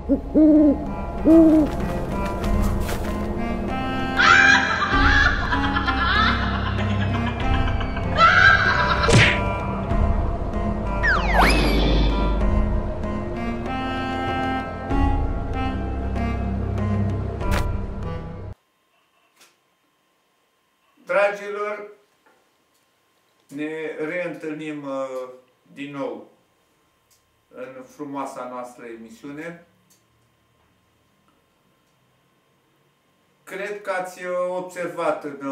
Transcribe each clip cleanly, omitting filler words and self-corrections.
Dragilor, ne reîntâlnim din nou în frumoasa noastră emisiune. Cred că ați observat în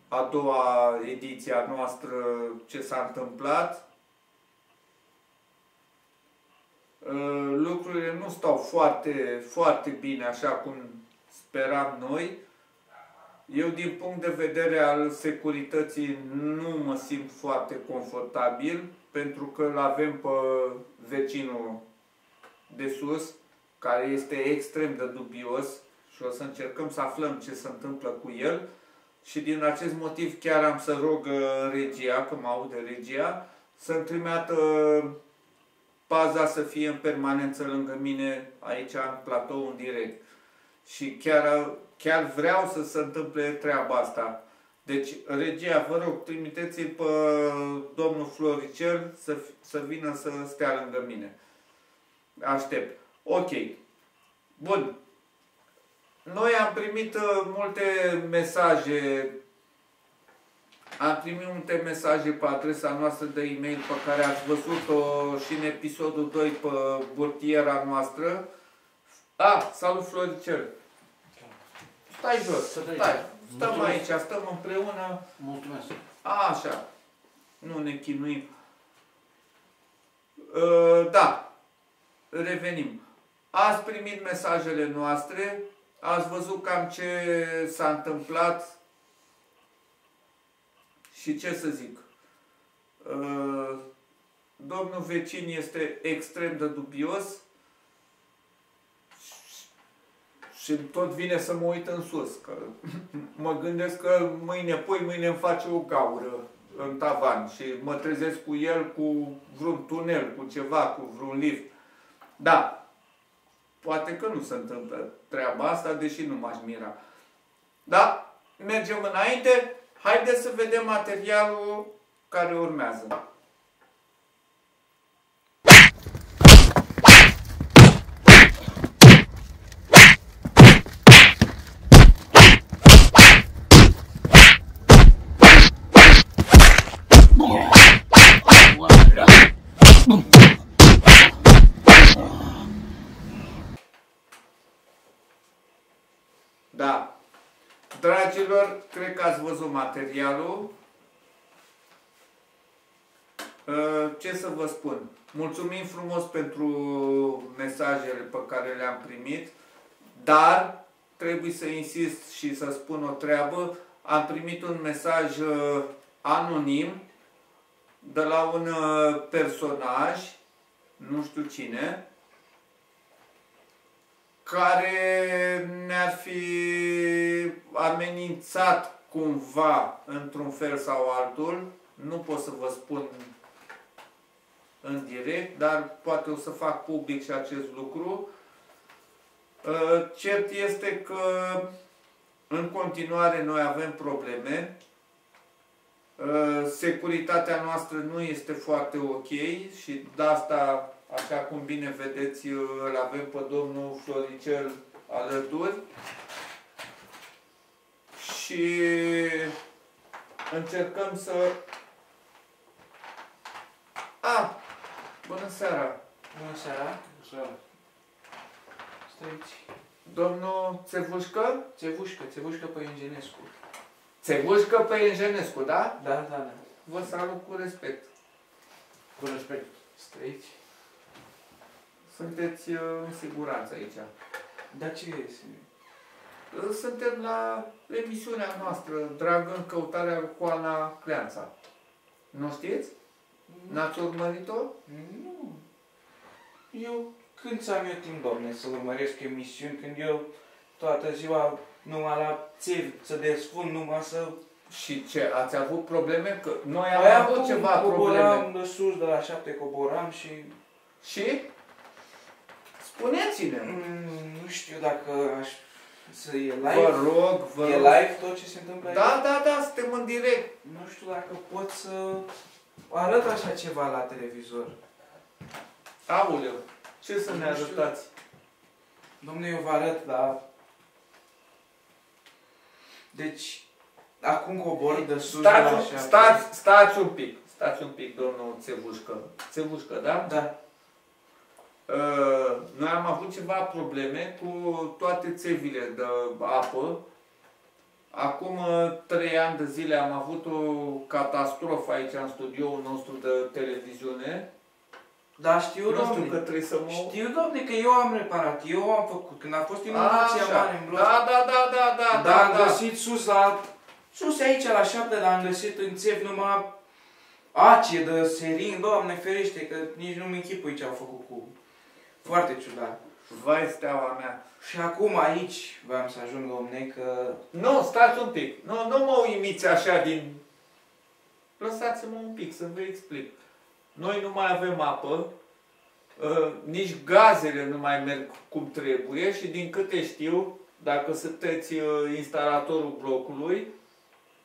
a doua ediție a noastră ce s-a întâmplat. Lucrurile nu stau foarte bine așa cum speram noi. Eu, din punct de vedere al securității, nu mă simt foarte confortabil, pentru că îl avem pe vecinul de sus, care este extrem de dubios și o să încercăm să aflăm ce se întâmplă cu el. Și din acest motiv chiar am să rog regia, că mă aude regia, să-mi trimeată paza să fie în permanență lângă mine aici în platou, în direct. Și chiar vreau să se întâmple treaba asta. Deci, regia, vă rog, trimiteți-l pe domnul Floricel să vină să stea lângă mine. Aștept. Ok. Bun. Noi am primit multe mesaje. Am primit multe mesaje pe adresa noastră de e-mail pe care ați văzut-o și în episodul 2 pe burtiera noastră. Salut Floricel! Stai jos, stai. Stăm aici, stăm împreună. Mulțumesc. Așa. Nu ne chinuim. Da. Revenim. Ați primit mesajele noastre. Ați văzut cam ce s-a întâmplat. Și ce să zic. Domnul vecin este extrem de dubios. Și tot vine să mă uit în sus, că mă gândesc că mâine îmi face o gaură în tavan și mă trezesc cu el, cu vreun tunel, cu ceva, cu vreun lift. Da, poate că nu se întâmplă treaba asta, deși nu m-aș mira. Da, mergem înainte. Haideți să vedem materialul care urmează. Da. Dragilor, cred că ați văzut materialul. Ce să vă spun? Mulțumim frumos pentru mesajele pe care le-am primit, dar trebuie să insist și să spun o treabă. Am primit un mesaj anonim de la un personaj, nu știu cine, care ne-ar fi amenințat cumva într-un fel sau altul. Nu pot să vă spun în direct, dar poate o să fac public și acest lucru. Cert este că în continuare noi avem probleme. Securitatea noastră nu este foarte ok și de asta, așa cum bine vedeți, îl avem pe domnul Floricel alături. Și încercăm să... Bună seara! Bună seara! Stai aici. Domnul Țevușcă? Țevușcă Păiengenescu. Țevușcă Păiengenescu, da? Da. Vă salut cu respect. Cu respect. Stai aici. Sunteți în siguranță aici. Dar ce este? Suntem la emisiunea noastră, dragă, în căutarea lui Coana Cleanța. Nu știți? N-ați urmărit-o? Nu. Eu când ți-am eu timp, domne, să urmăresc emisiuni, când eu toată ziua numai la țevi să desfund, numai să... Și ce? Ați avut probleme? Că noi am avut ceva probleme. Coboram de sus, de la 7 coboram și... Și? Spuneți-ne. Nu știu dacă aș... Să e live? Vă rog, vă rog. E live tot ce se întâmplă aici? Da, suntem în direct. Nu știu dacă pot să arăt așa ceva la televizor. Aoleu, ce să ne ajutați? Dom'le, eu vă arăt, dar... Deci, acum cobor de sus de la stați un pic, domnul Țevușcă. Țevușcă, da? Da. Noi am avut ceva probleme cu toate țevile de apă. Acum 3 ani de zile am avut o catastrofă aici în studioul nostru de televiziune. Da, știu, nu știu că trebuie să mă... Știu, domne, că eu am reparat, eu am făcut. Când a fost inundația mare în bloc. Da, am găsit sus aici la 7, dar am găsit în țevi numai ace de serin, Doamne ferește, că nici nu-mi închipui ce au făcut cu... Foarte ciudat. Vai, steaua mea. Și acum aici vreau să ajung, domne, că... Nu, stați un pic. Nu mă uimiți așa din... Lăsați-mă un pic să vă explic. Noi nu mai avem apă, nici gazele nu mai merg cum trebuie și din câte știu, dacă sunteți instalatorul blocului,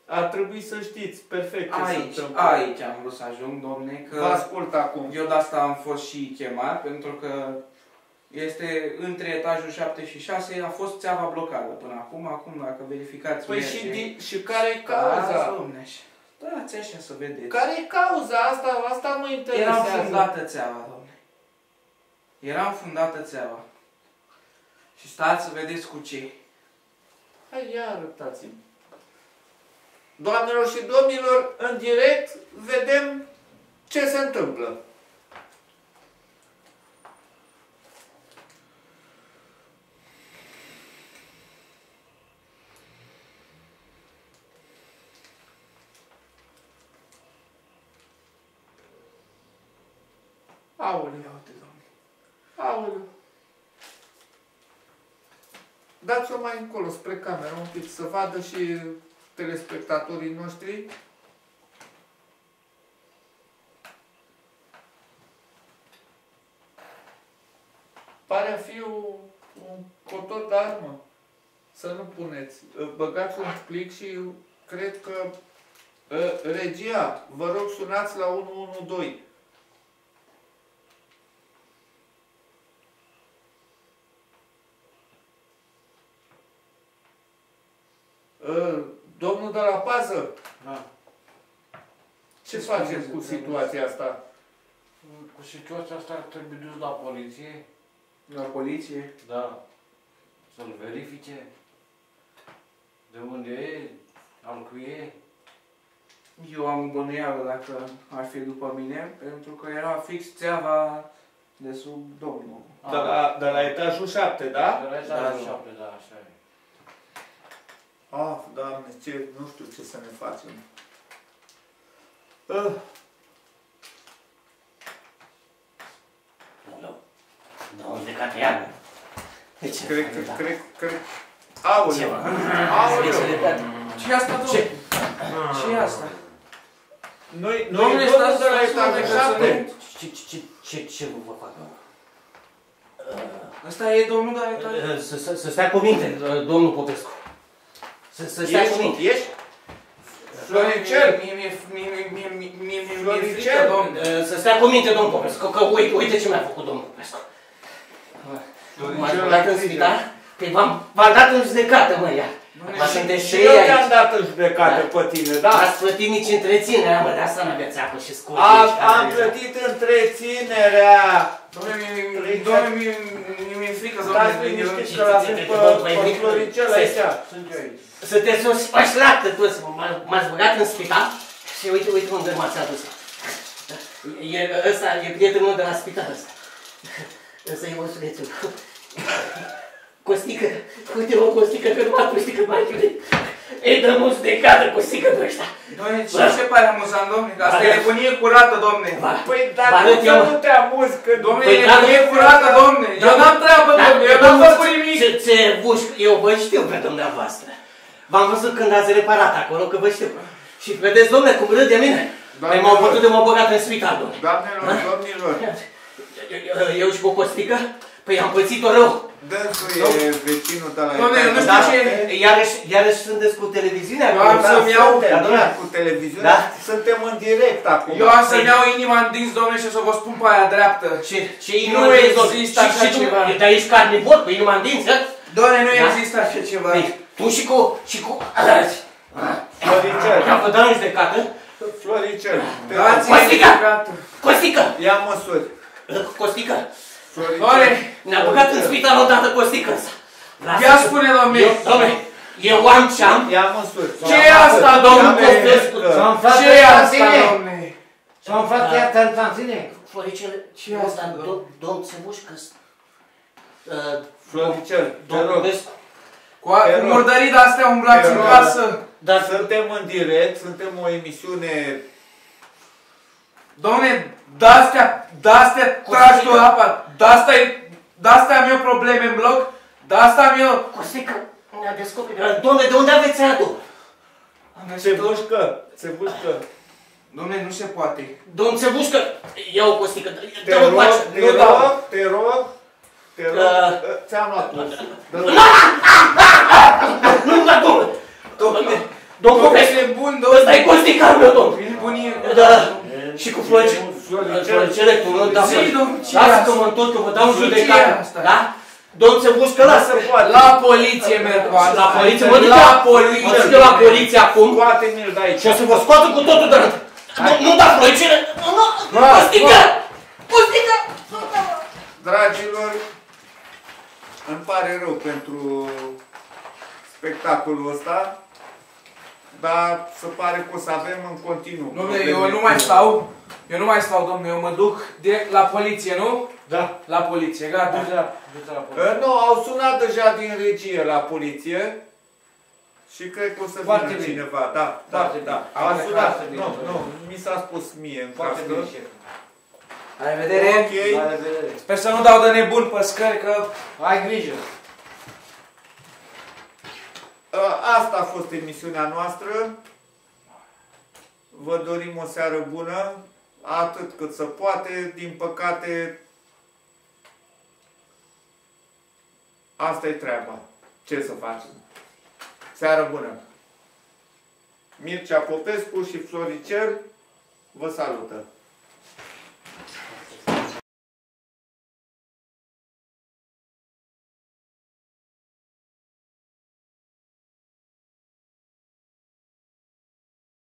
ar trebui să știți perfect ce se întâmplă. Aici am vrut să ajung, domne, că... Vă ascult acum. Eu de asta am fost și chemat, pentru că este între etajul 7 și 6, a fost țeava blocată până acum. Acum, dacă verificați... Păi și care e cauza? Da, domne, dați așa să vedeți. Care e cauza? Asta mă interesează. Era fundată țeava, domne. Era fundată țeava. Și stați să vedeți cu ce. Hai, ia arătați-mi. Doamnelor și domnilor, în direct vedem ce se întâmplă. Aoleu, uite, Doamne. Aoleu. Dați-o mai încolo, spre cameră, un pic, să vadă și telespectatorii noștri. Pare a fi un cotor de armă. Să nu puneți. Băgați un plic și cred că regia, vă rog, sunați la 112. Domnul de la pază? Da. Ce faceți cu situația asta? Cu situația asta trebuie dus la poliție. La poliție? Da. Să-l verifice. De unde e, al cui e. Eu am bănuială dacă ar fi după mine, pentru că era fix țeava de sub domnul. De la etajul 7, da? De la etajul 7, da, așa e. Ah, Doamne, nu știu ce să ne facem. Nu, judecat iară. Cred. Aoleu! Aoleu! Ce-i asta, domnule? Ce-i asta? Noi domnul de la etajul 7. Ce vă fac? Ăsta e domnul de la etajul? Să stea cu minte, domnul Popescu. Să stea cu minte. Ești? Floricel! Mi-e frică, domnule. Să stea cu minte, domnul Popescu, că uite ce mi-a făcut domnul Popescu. M-ați băgat în spital? Păi v-am dat în judecată, mă, iar. Și eu te-am dat în judecată pe tine, da? N-ați plătit nici întreținerea, mă, de asta n-aveți apă și scurge. Am plătit întreținerea! Dom'le, mi-e frică, dom'le. Stați liniștiți că l-avem pe Floricel aici. Sunt eu aici. Sunteți o spașlată toți, m-ați băgat în spital și uite unde m-ați adus. Ăsta e prietenul meu de la spital ăsta. Ăsta e mosulețul. Costică, uite-mă, Costică, că nu m-a Costică mai iude. Îi dăm o judecată, Costică, pe ăștia. Doamne, ce se pare amuzant, domne? Că asta e telefonie curată, domne. Păi, dar cum să nu te amuzi când... Domne, e telefonie curată, domne. Eu n-am treabă, domne, eu n-am făcut nimic. Eu vă știu pe dumneavoastră. V-am văzut când ați reparat acolo, că vă știu. Și vedeți, domne, cum râd de mine. Păi m-au putut de m-au băgat în spital, domne. Doamnelor, domnilor. Eu și cu Costică Păi am pățit-o rău. Dânsul e vecinul de la Doamne, nu Italia. știu ce... Iarăși sunteți cu televiziunea? Eu am să-mi iau... Cu televiziunea. Suntem în direct acum. Eu am să-mi iau inima în dinți, domnule, și o să vă spun pe aia dreaptă. Ce inima în dinți, domnule? există așa ceva. Dar ești carnivor cu inima în dinți, hă? Doamne, nu există așa ceva. Tu și cu... Floricel. Am vă dau în judecată. Floricel. Costică! Ia măsuri. Costică! Doamne! Ne-a băgat în spital odată Costică ăsta. Ia spune, domnule! Domnule, eu am ce-am. Ia măsuri. Ce e asta, domnul Costescu? Ce e asta, domnule? S-au umflat chiar tanține. Floricele, ce e asta, domn Țevușcă? Floricel, te rog. Cu murdării de-astea umblați în casă. Dar suntem în direct, suntem o emisiune... Dom'le, de-astea tragi tu apa, de-astea am eu probleme în bloc, de-asta am eu... Costică, ne-a descoperit. Dom'le, de unde aveți aia-tu? Țevușcă. Dom'le, nu se poate. Domn Țevușcă, ia o Costică. Te rog, ți-am luat pulsul. Nu, dar domnule! Domn Popescu e bun, domnule. ăsta e Costicarul meu, domn! E bunie. Da, și cu Floricele, tu nu dau lasă că mă întorc, că vă dau în judecată, da? Domn Țevușcă, lasă! La poliție merg cu asta. La poliție? Mă duc la poliție acum Scoate-mi-l de aici. și o să vă scoată cu totul de rând. Nu da Floricele! Costică! Costică! Dragilor, îmi pare rău pentru spectacolul ăsta, dar se pare că o să avem în continuu. Dom'le, eu nu mai stau, dom'le, eu mă duc direct la poliție, nu? Da. La poliție, gata. Nu, au sunat deja din regie la poliție și cred că o să vină cineva. Da. Au sunat. Nu, mi s-a spus mie în casă. La revedere. Ok. La revedere. Sper să nu dau de nebun pe scări, că... Ai grijă. Asta a fost emisiunea noastră. Vă dorim o seară bună, atât cât se poate. Din păcate, asta e treaba. Ce să facem? Seară bună! Mircea Popescu și Floricel vă salută!